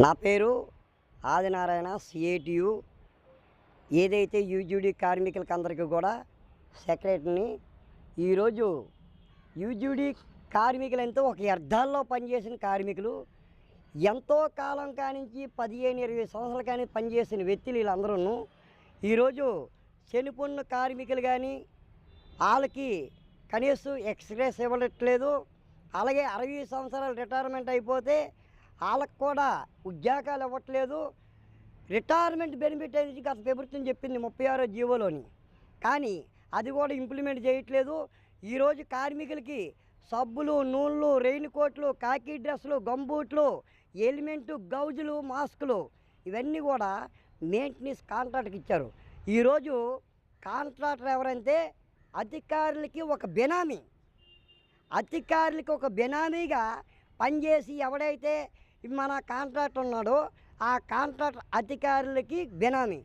నా పేరు ఆదినారాయణ సిఐటియు. ఏదైతే యూజీడీ కార్మికులకి అందరికీ కూడా సెక్రటరీని. ఈరోజు యూజీడీ కార్మికులంతా ఒక అర్థాల్లో పనిచేసిన కార్మికులు, ఎంతో కాలం కానించి 15-20 సంవత్సరాల కానీ పనిచేసిన వ్యక్తులు వీళ్ళందరూ ఈరోజు చనిపోయిన కార్మికులు కానీ వాళ్ళకి కనీసం ఎక్స్గ్రేస్ ఇవ్వట్లేదు. అలాగే 60 సంవత్సరాలు రిటైర్మెంట్ అయిపోతే వాళ్ళకు కూడా ఉద్యోగాలు ఇవ్వట్లేదు. రిటైర్మెంట్ బెనిఫిట్ అనేది గత ప్రభుత్వం చెప్పింది 36వ జీవోలోని, కానీ అది కూడా ఇంప్లిమెంట్ చేయట్లేదు. ఈరోజు కార్మికులకి సబ్బులు, నూనెలు, రెయిన్ కోట్లు, కాకి డ్రెస్సులు, గంబూట్లు, హెల్మెట్, గౌజులు, మాస్కులు ఇవన్నీ కూడా మెయింటెనెన్స్ కాంట్రాక్ట్కి ఇచ్చారు. ఈరోజు కాంట్రాక్టర్ ఎవరంటే అధికారులకి ఒక బెనామీగా పనిచేసి ఎవడైతే మన కాంట్రాక్ట్ ఉన్నాడో ఆ కాంట్రాక్ట్ అధికారులకి బెనామీ.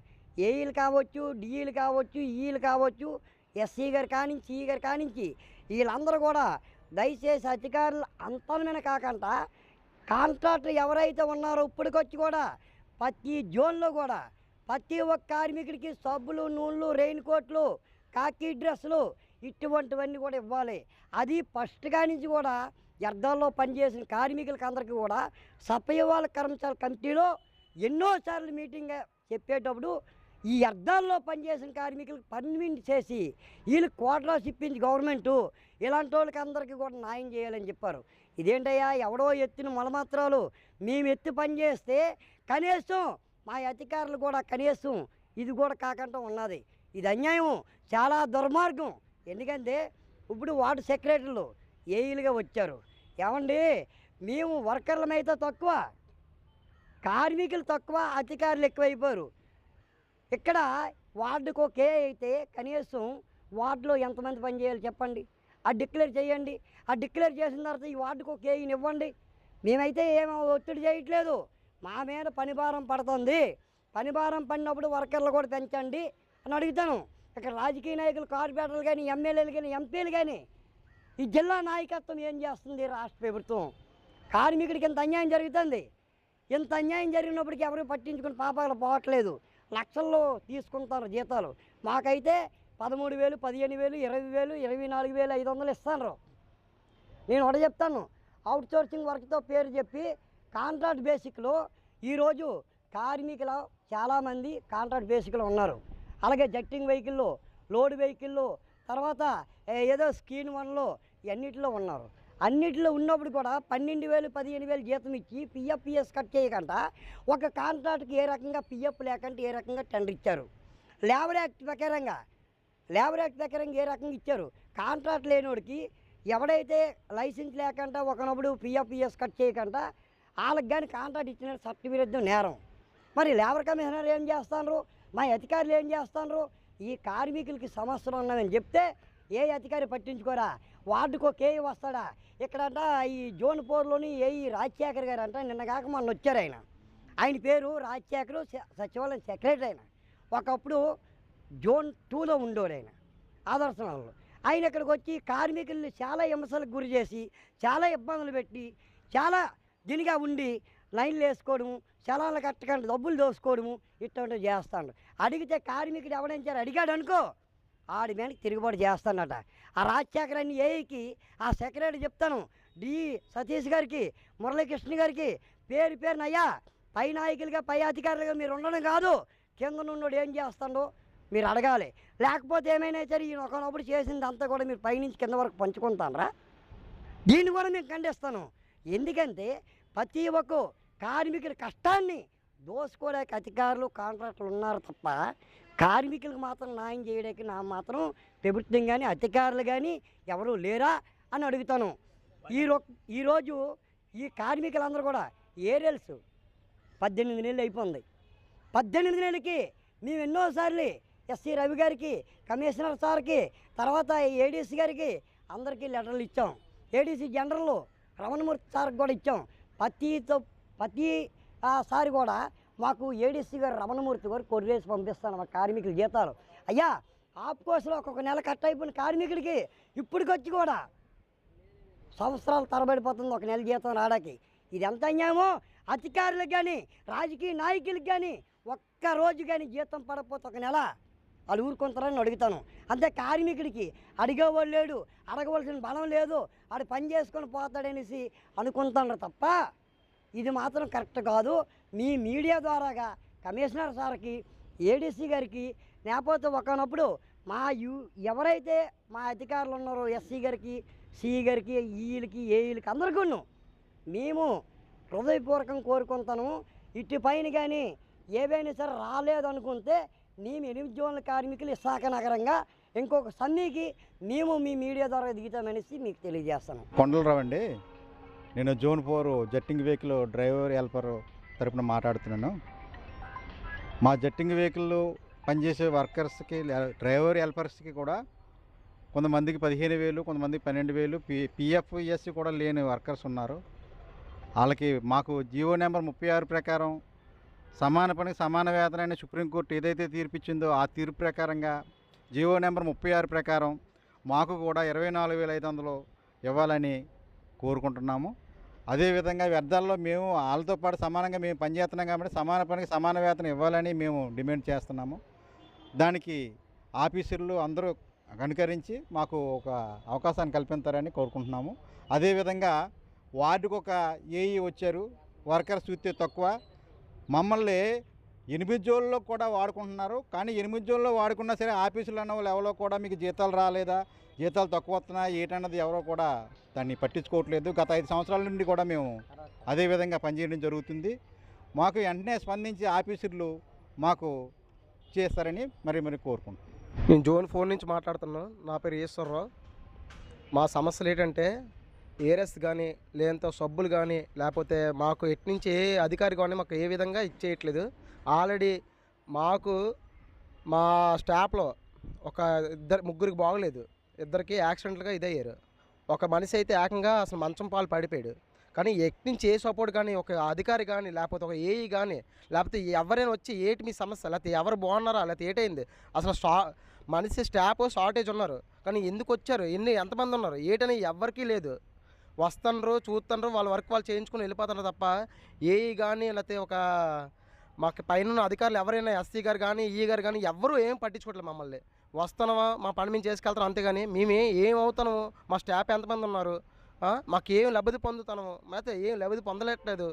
ఏఈలు కావచ్చు, డిఈలు కావచ్చు, ఈలు కావచ్చు, ఎస్సీ గారు కానించి, ఈ గారు కానించి వీళ్ళందరూ కూడా దయచేసి అధికారులు అంతమైన కాకుండా కాంట్రాక్టర్ ఎవరైతే ఉన్నారో ఇప్పటికొచ్చి కూడా ప్రతి జోన్లో కూడా ప్రతి ఒక్క కార్మికుడికి సబ్బులు, నూనెలు, రెయిన్ కోట్లు, కాకి డ్రెస్సులు ఇటువంటివన్నీ కూడా ఇవ్వాలి. అది ఫస్ట్గా నుంచి కూడా అర్థాల్లో పనిచేసిన కార్మికులకి అందరికీ కూడా సపయవాళ్ళ కర్మచారుల కమిటీలో ఎన్నోసార్లు మీటింగ్ చెప్పేటప్పుడు ఈ అర్థాల్లో పనిచేసిన కార్మికులకు పర్మిట్ చేసి వీళ్ళకి క్వార్టర్స్ ఇప్పించి గవర్నమెంటు ఇలాంటి వాళ్ళకి అందరికీ కూడా న్యాయం చేయాలని చెప్పారు. ఇదేంటయ్యా ఎవడో ఎత్తిన మలమాత్రాలు మేము ఎత్తి పనిచేస్తే కనీసం మా అధికారులు కూడా కనీసం ఇది కూడా కాకుండా ఉన్నది. ఇది అన్యాయం, చాలా దుర్మార్గం. ఎందుకంటే ఇప్పుడు వార్డు సెక్రటరీలు ఏఈలుగా వచ్చారు. ఏమండి, మేము వర్కర్లమైతే తక్కువ, కార్మికులు తక్కువ, అధికారులు ఎక్కువైపోయారు. ఇక్కడ వార్డుకు ఒకే అయితే కనీసం వార్డులో ఎంతమంది పనిచేయాలి చెప్పండి, అది డిక్లేర్ చేయండి. ఆ డిక్లేర్ చేసిన తర్వాత ఈ వార్డుకు ఒక ఏఈని ఇవ్వండి. మేమైతే ఏమో ఒత్తిడి చేయట్లేదు, మా మీద పనిభారం పడుతుంది, పనిభారం పడినప్పుడు వర్కర్లు కూడా పెంచండి అని అడుగుతాను. ఇక్కడ రాజకీయ నాయకులు, కార్పొరేటర్లు కానీ, ఎమ్మెల్యేలు కానీ, ఎంపీలు కానీ, ఈ జిల్లా నాయకత్వం ఏం చేస్తుంది? రాష్ట్ర ప్రభుత్వం కార్మికుడికి ఇంత అన్యాయం జరుగుతుంది. ఇంత అన్యాయం జరిగినప్పటికీ ఎవరు పట్టించుకుని పాపాలు పోవట్లేదు. లక్షల్లో తీసుకుంటారు జీతాలు. మాకైతే 13,000, 15,000, 20,000, 24,500 ఇస్తాను. నేను ఒకటి చెప్తాను, అవుట్సోర్సింగ్ వర్క్తో పేరు చెప్పి కాంట్రాక్ట్ బేసిక్లో ఈరోజు కార్మికులు చాలామంది కాంట్రాక్ట్ బేసిక్లో ఉన్నారు. అలాగే జట్టింగ్ వెహికల్లో, లోడ్ వెహికల్లో, తర్వాత ఏదో స్కీమ్ 1లో అన్నిటిలో ఉన్నారు. అన్నిటిలో ఉన్నప్పుడు కూడా 12,000, 15,000 జీతం ఇచ్చి పిఎఫ్ కట్ చేయకుండా ఒక కాంట్రాక్ట్కి ఏ రకంగా పిఎఫ్ లేకుండా ఏ రకంగా టెండర్ ఇచ్చారు. లేబర్ యాక్ట్ ప్రకారంగా ఏ రకంగా ఇచ్చారు. కాంట్రాక్ట్ లేనివాడికి ఎవడైతే లైసెన్స్ లేకుండా ఒకనప్పుడు పిఎఫ్ కట్ చేయకుండా వాళ్ళకి కానీ కాంట్రాక్ట్ ఇచ్చిన చట్టవిరుద్ధం నేరం. మరి లేబర్ కమిషనర్ ఏం చేస్తున్నారు, మా అధికారులు ఏం చేస్తున్నారు? ఈ కార్మికులకి సమస్యలు ఉన్నాయని చెప్తే ఏ అధికారి పట్టించుకోరా? వార్డుకో కేఈ వస్తాడా? ఇక్కడంట ఈ జోన్ 4లోని ఏఈ రాజశేఖర్ గారు అంట నిన్న కాక మొన్న వచ్చారు. ఆయన పేరు రాజశేఖర్, సచివాలయం సెక్రటరీ. ఒకప్పుడు జోన్ 2లో ఉండేవాడు ఆదర్శనగర్లో. ఆయన ఇక్కడికి వచ్చి కార్మికుల్ని చాలా హింసలకు గురి చేసి, చాలా ఇబ్బందులు పెట్టి, చాలా దీనిగా ఉండి లైన్లు వేసుకోవడము, చలాలు కట్టకుండా డబ్బులు దోసుకోవడము ఇటువంటివి చేస్తాడు. అడిగితే కార్మికుడు ఎవడంచారు అడిగాడు అనుకో, ఆడి మీద తిరుగుబాటు చేస్తాడట. ఆ రాజశేఖర్ అని ఏఈకి ఆ సెక్రటరీ చెప్తాను, డి సతీష్ గారికి, మురళీకృష్ణ గారికి పేరునయ్యా, పై నాయకులుగా, పై అధికారులుగా మీరు ఉండడం కాదు, కింద నుండి ఏం చేస్తాడో మీరు అడగాలి. లేకపోతే ఏమైనా సరే ఈయన ఒకనప్పుడు చేసింది అంతా కూడా మీరు పైనుంచి కింద వరకు పంచుకుంటారా? దీన్ని కూడా మేము ఖండిస్తాను. ఎందుకంటే ప్రతి ఒక్క కార్మికుల కష్టాన్ని దోసుకోవడానికి అధికారులు, కాంట్రాక్టర్లు ఉన్నారు తప్ప కార్మికులకు మాత్రం న్యాయం చేయడానికి నా మాత్రం ప్రభుత్వం కానీ అధికారులు కానీ ఎవరు లేరా అని అడుగుతాను. ఈరోజు ఈ కార్మికులందరూ కూడా ఏరియల్స్ 18 నెలలు అయిపోయింది. 18 నెలలకి మేము ఎన్నోసార్లు ఎస్సీ రవి గారికి, కమిషనర్ సార్కి, తర్వాత ఏడీసీ గారికి అందరికీ లెటర్లు ఇచ్చాం. ఏడీసీ జనరల్ రమణమూర్తి సార్కి కూడా ఇచ్చాం. ప్రతిసారి కూడా మాకు ఏడీసీ గారు రమణమూర్తి గారు కొర్రేసి పంపిస్తాను మా కార్మికుల జీతాలు. అయ్యా, ఆఫ్కోర్స్లో ఒక్కొక్క నెల కట్ అయిపోయిన కార్మికుడికి ఇప్పటికొచ్చి కూడా సంవత్సరాలు తరబడిపోతుంది ఒక నెల జీతం రావడానికి. ఇది ఎంత అన్యాయమో అధికారులకు కానీ రాజకీయ నాయకులకు కానీ ఒక్కరోజు కానీ జీతం పడకపోతే ఒక నెల వాళ్ళు ఊరుకుంటారని అడుగుతాను. అంతే కార్మికుడికి అడిగేవాళ్ళు లేడు, అడగవలసిన బలం లేదు, ఆడు పని చేసుకొని పోతాడనేసి అనుకుంటున్నారు తప్ప ఇది మాత్రం కరెక్ట్ కాదు. మీ మీడియా ద్వారాగా కమిషనర్ సార్కి, ఏడీసీ గారికి, లేకపోతే ఒకనప్పుడు ఎవరైతే మా అధికారులు ఉన్నారో ఎస్సీ గారికి, సిఈ గారికి, ఈఈలకి, ఏఈలకి అందరికీ మేము హృదయపూర్వకం కోరుకుంటాను. ఇటు పైన కానీ ఏవైనా సరే రాలేదనుకుంటే మేము 8 జోన్ల కార్మికులు విశాఖ నగరంగా ఇంకొక సమ్మెకి మేము మీ మీడియా ద్వారా దిగుతామనేసి మీకు తెలియజేస్తాను. కొండలరావు అండి, నేను జోన్ 4 జట్టింగ్ వెహికల్ డ్రైవర్ హెల్పర్ తరపున మాట్లాడుతున్నాను. మా జట్టింగ్ వెహికల్ పనిచేసే వర్కర్స్కి, డ్రైవర్ హెల్పర్స్కి కూడా కొంతమందికి 15,000, కొంతమందికి 12,000, పిఎఫ్ ఈఎస్సీ కూడా లేని వర్కర్స్ ఉన్నారు. వాళ్ళకి మాకు జీవో నెంబర్ 36 ప్రకారం సమాన పనికి సమాన వేతనం అని సుప్రీంకోర్టు ఏదైతే తీర్పిచ్చిందో ఆ తీర్పు ప్రకారంగా జీవో నెంబర్ 36 ప్రకారం మాకు కూడా 24,500 ఇవ్వాలని కోరుకుంటున్నాము. అదేవిధంగా వ్యర్థాల్లో మేము వాళ్ళతో పాటు సమానంగా మేము పనిచేస్తున్నాం కాబట్టి సమాన పనికి సమాన వేతనం ఇవ్వాలని మేము డిమాండ్ చేస్తున్నాము. దానికి ఆఫీసర్లు అందరూ కనుకరించి మాకు ఒక అవకాశాన్ని కల్పిస్తారని కోరుకుంటున్నాము. అదేవిధంగా వార్డుకు ఒక ఏఈ వచ్చారు, వర్కర్స్ చూస్తే తక్కువ. మమ్మల్ని 8 జోన్లో కూడా వాడుకుంటున్నారు. కానీ 8 జోన్లో వాడుకున్నా సరే ఆఫీసులు అన్న వాళ్ళు ఎవరో కూడా మీకు జీతాలు రాలేదా, జీతాలు తక్కువ వస్తున్నాయి ఏంటన్నది ఎవరో కూడా దాన్ని పట్టించుకోవట్లేదు. గత 5 సంవత్సరాల నుండి కూడా మేము అదేవిధంగా పనిచేయడం జరుగుతుంది. మాకు వెంటనే స్పందించి ఆఫీసర్లు మాకు చేస్తారని మరి కోరుకుంటున్నాం. నేను జోన్ 4 నుంచి మాట్లాడుతున్నాను. నా పేరు ఈశ్వరరావు. మా సమస్యలు ఏంటంటే ఏరస్ కానీ, లేదంటే సబ్బులు కానీ, లేకపోతే మాకు ఎట్నుంచి ఏ అధికారి కానీ మాకు ఏ విధంగా ఇచ్చేయట్లేదు. ఆల్రెడీ మాకు మా స్టాఫ్లో ఒక ముగ్గురికి బాగలేదు, ఇద్దరికి యాక్సిడెంట్లుగా ఇదయ్యారు. ఒక మనిషి అయితే ఏకంగా అసలు మంచం పాలు పడిపోయాడు. కానీ ఎట్నుంచి ఏ సపోర్ట్ కానీ, ఒక అధికారి కానీ, లేకపోతే ఒక ఏఈ కానీ, లేకపోతే ఎవరైనా వచ్చి ఏటి మీ సమస్య, లేకపోతే ఎవరు బాగున్నారా, లేకపోతే ఏటైంది అసలు మనిషి స్టాఫ్ షార్టేజ్ ఉన్నారు. కానీ ఎందుకు వచ్చారు, ఎంతమంది ఉన్నారు ఏటని ఎవరికీ లేదు. వస్తుండ్రు, చూస్తుండ్రు, వాళ్ళ వర్క్ వాళ్ళు చేయించుకుని వెళ్ళిపోతున్నారు తప్ప ఏఈ కానీ, లేకపోతే ఒక మాకు పైన అధికారులు ఎవరైనా ఎస్సీ గారు కానీ, ఈ గారు కానీ ఎవరు ఏం పట్టించుకోవట్లేదు. మమ్మల్ని వస్తున్నామా మా పని మేము చేసుకెళ్తాం అంతేగాని మేము ఏమవుతాము, మా స్టాఫ్ ఎంతమంది ఉన్నారు, మాకేం లబ్ధి పొందుతాము, లేకపోతే ఏం లబ్ధి పొందలేట్లేదు,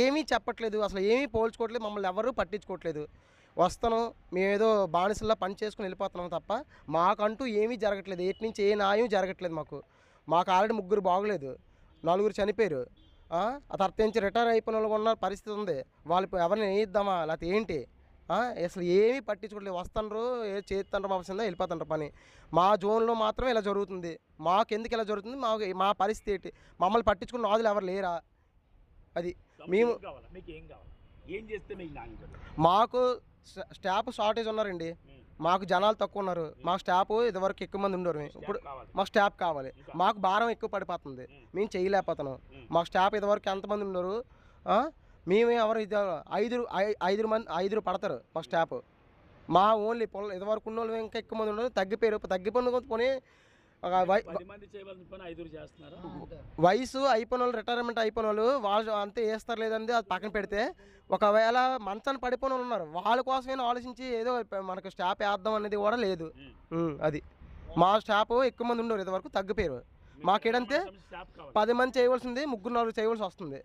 ఏమీ చెప్పట్లేదు, అసలు ఏమీ పోల్చుకోవట్లేదు, మమ్మల్ని ఎవరు పట్టించుకోవట్లేదు. వస్తాను మేమేదో బానిసల్లా పని చేసుకుని వెళ్ళిపోతున్నాము తప్ప మాకంటూ ఏమీ జరగట్లేదు. ఏటి నుంచి ఏ న్యాయం జరగట్లేదు. మాకు ఆల్రెడీ 3 బాగలేదు, 4 చనిపోయారు. ఆ తర్వాత నుంచి రిటైర్ అయిపోయిన వాళ్ళు ఉన్న పరిస్థితి ఉంది. వాళ్ళు ఎవరిని వేయిద్దామా లేకపోతే ఏంటి, అసలు ఏమీ పట్టించుకోవట్లేదు. వస్తుండ్రు, చేస్తుండ్రు, మాసిందా వెళ్ళిపోతుండ్రు పని. మా జోన్లో మాత్రమే ఇలా జరుగుతుంది. మాకెందుకు ఇలా జరుగుతుంది, మా పరిస్థితి ఏంటి, మమ్మల్ని పట్టించుకున్న నాదులు ఎవరు లేరా? అది మేము మాకు స్టాఫ్ షార్టేజ్ ఉన్నారండి. మాకు జనాలు తక్కువ ఉన్నారు. మా స్టాఫ్ ఇదివరకు ఎక్కువ మంది ఉండరు. ఇప్పుడు మాకు స్టాఫ్ కావాలి. మాకు భారం ఎక్కువ పడిపోతుంది, మేము చేయలేకపోతున్నాం. మాకు స్టాఫ్ ఇదివరకు ఎంతమంది ఉన్నారు, మేము ఎవరు ఐదుగురు పడతారు మా స్టాఫ్. మా ఓన్లీ ఇదివరకు ఉన్న వాళ్ళు ఇంకా ఎక్కువ మంది ఉన్నారు. తగ్గిపోయిన పోనీ వయసు అయిపోయిన వాళ్ళు, రిటైర్మెంట్ అయిపోయిన వాళ్ళు అంతే వేస్తారు లేదండి, అది పక్కన పెడితే ఒకవేళ మంచాన్ని పడిపోయిన వాళ్ళు ఉన్నారు. వాళ్ళ కోసమైనా ఆలోచించి ఏదో మనకు స్టాఫ్ వేద్దాం అనేది కూడా లేదు. అది మా స్టాఫ్ ఎక్కువ మంది ఉండరు, ఇదివరకు తగ్గిపోయారు. మాకేడంతే 10 మంది చేయవలసింది 3-4 చేయవలసి వస్తుంది.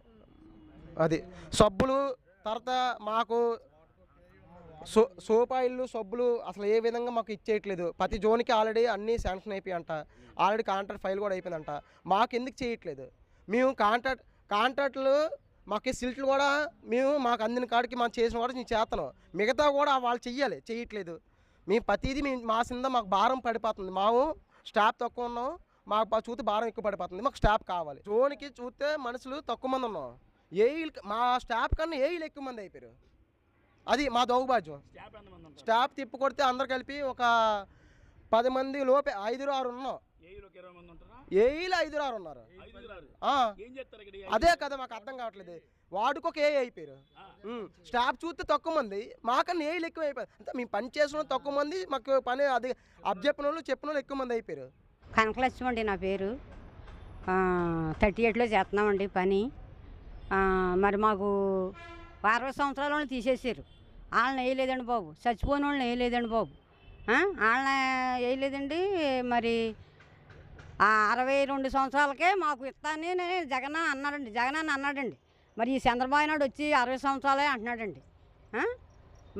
అది సబ్బులు తర్వాత మాకు సోపాయిళ్ళు, సబ్బులు అసలు ఏ విధంగా మాకు ఇచ్చేయట్లేదు. ప్రతి జోన్కి ఆల్రెడీ అన్నీ శాంక్షన్ అయిపోయాయంట, ఆల్రెడీ కాంట్రాక్ట్ ఫైల్ కూడా అయిపోయిందంట. మాకు ఎందుకు చేయట్లేదు? మేము కాంట్రాక్ట్లు మాకు సిల్ట్లు కూడా మాకు అందిన కాడికి మనం చేసిన కూడా నేను చేస్తాను, మిగతా కూడా వాళ్ళు చేయట్లేదు. మేము ప్రతిదీ మా కింద మాకు భారం పడిపోతుంది. స్టాఫ్ తక్కువ ఉన్నాం, మాకు చూస్తే భారం ఎక్కువ పడిపోతుంది. మాకు స్టాఫ్ కావాలి. జోన్కి చూస్తే మనుషులు తక్కువ మంది ఉన్నాం. మా స్టాఫ్ కన్నా ఏఈలు ఎక్కువ మంది అయిపోయారు. అది మా దౌర్భాగ్యం. స్టాఫ్ తిప్పు కొడితే అందరు కలిపి ఒక 10 మంది లోపే 5-6 ఉన్నాం. ఏఈలు 5-6 ఉన్నారు. అదే కదా మాకు అర్థం కావట్లేదు. వాడుకు ఒక ఏఈ అయిపోయారు. స్టాఫ్ చూస్తే తక్కువ మంది, మాకన్నా ఏఈలు ఎక్కువ అయిపోయారు. అంటే మేము పని చేసిన తక్కువ మంది, మాకు పని అది చెప్పిన వాళ్ళు ఎక్కువ మంది అయిపోయారు. కనకలక్ష్మి అండి నా పేరు. 38లో చేస్తున్నామండి పని. మరి మాకు 60 సంవత్సరాలను తీసేసారు. వాళ్ళని వేయలేదండి బాబు, చచ్చిపోయిన వాళ్ళని వేయలేదండి బాబు, వాళ్ళని వేయలేదండి. మరి 62 సంవత్సరాలకే మాకు ఇస్తానని జగన్ అన్నాడండి, అన్నాడండి. మరి ఈ చంద్రబాబు నాయుడు వచ్చి 60 సంవత్సరాలే అంటున్నాడండి.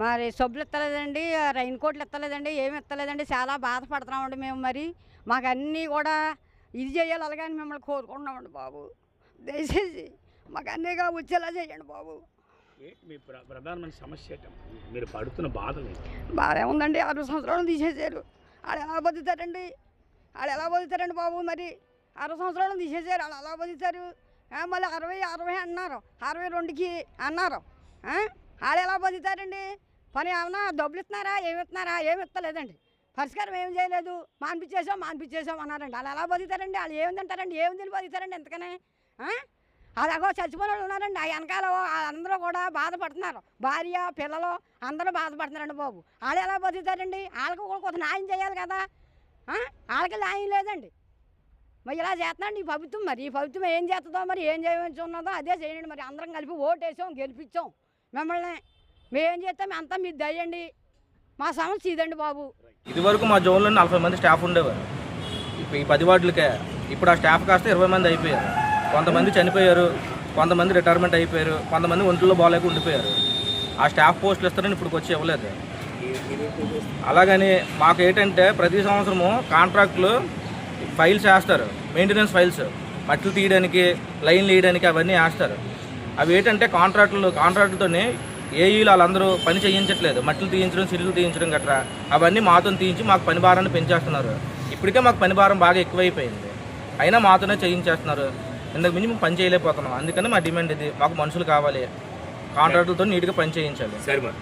మరి సబ్బులు ఇస్తలేదండి, రైన్ కోట్లు ఇస్తలేదండి, ఏమి ఇస్తలేదండి. చాలా బాధపడుతున్నామండి మేము. మరి మాకు అన్నీ కూడా ఇది చేయాలి, అలాగని మిమ్మల్ని కోరుకుంటున్నామండి బాబు. దయచేసి మాకు అన్నీగా వచ్చేలా చేయండి బాబు. మీ ప్రధానమైన సమస్య మీరు పడుతున్న బాధలు బాగా ఉందండి. 60 సంవత్సరాలు తీసేసారు. వాళ్ళు ఎలా బతుకుతారండి, బాబు? మరి 60 సంవత్సరాలు తీసేసారు, వాళ్ళు ఎలా బతుకుతారు? మళ్ళీ 60 అన్నారు, 62కి అన్నారు. వాళ్ళు ఎలా బతుకుతారండి? పని ఏమన్నా డబ్బులు ఇస్తున్నారా, ఏమి ఇస్తున్నారా? ఏమి ఇస్తలేదండి. పరిష్కారం ఏం చేయలేదు. మాన్పించేసాం అన్నారండి. వాళ్ళు ఎలా బతుకుతారండి? వాళ్ళు ఏమి తింటారండి, ఏమి తిని బతుకుతారండి ఎంతకనే? అలాగో చచ్చిపోయిన వాళ్ళు ఉన్నారండి. ఆ వెనకాల అందరూ కూడా బాధపడుతున్నారు, భార్య పిల్లలు అందరూ బాధపడుతున్నారండి బాబు. వాళ్ళు ఎలా బతుకుతారండి? వాళ్ళకి కూడా కొంత న్యాయం చేయాలి కదా. వాళ్ళకి న్యాయం లేదండి. మరి ఇలా చేస్తున్నాండి ఈ ప్రభుత్వం. మరి ఈ ప్రభుత్వం ఏం చేస్తుందో, మరి ఏం చేయవచ్చున్నదో అదే చేయండి. మరి అందరం కలిపి ఓటేసాం, గెలిపించాం మిమ్మల్ని. మేమేం చేస్తాం అంతా మీరు దయ్యండి. మా సమస్య ఇదండి బాబు. ఇదివరకు మా జోన్లో 40 మంది స్టాఫ్ ఉండేవారు. ఈ 10 వార్డులకే ఇప్పుడు ఆ స్టాఫ్ కాస్త 20 మంది అయిపోయారు. కొంతమంది చనిపోయారు, కొంతమంది రిటైర్మెంట్ అయిపోయారు, కొంతమంది ఒంట్లో బాగాలేక ఉండిపోయారు. ఆ స్టాఫ్ పోస్టులు ఇస్తారని ఇప్పుడు వచ్చి ఇవ్వలేదు. అలాగని మాకు ఏంటంటే ప్రతి సంవత్సరము కాంట్రాక్టులు ఫైల్స్ వేస్తారు, మెయింటెనెన్స్ ఫైల్స్, మట్టిలు తీయడానికి, లైన్లు వేయడానికి అవన్నీ వేస్తారు. అవి ఏంటంటే కాంట్రాక్టులతోనే ఏఈలు వాళ్ళందరూ పని చేయించట్లేదు. మట్టిలు తీయించడం, సిల్లులు తీయించడం గట్రా అవన్నీ మాతో తీయించి మాకు పని భారాన్ని పెంచేస్తున్నారు. ఇప్పటికే మాకు పని భారం బాగా ఎక్కువైపోయింది, అయినా మాతోనే చేయించేస్తున్నారు. ఇంతకు మించి మేము పని చేయలేకపోతున్నాం. అందుకని మా డిమాండ్ ఇది, మాకు మనుషులు కావాలి, కాంట్రాక్టులతో నీట్గా పని చేయించాలి. సరే మరి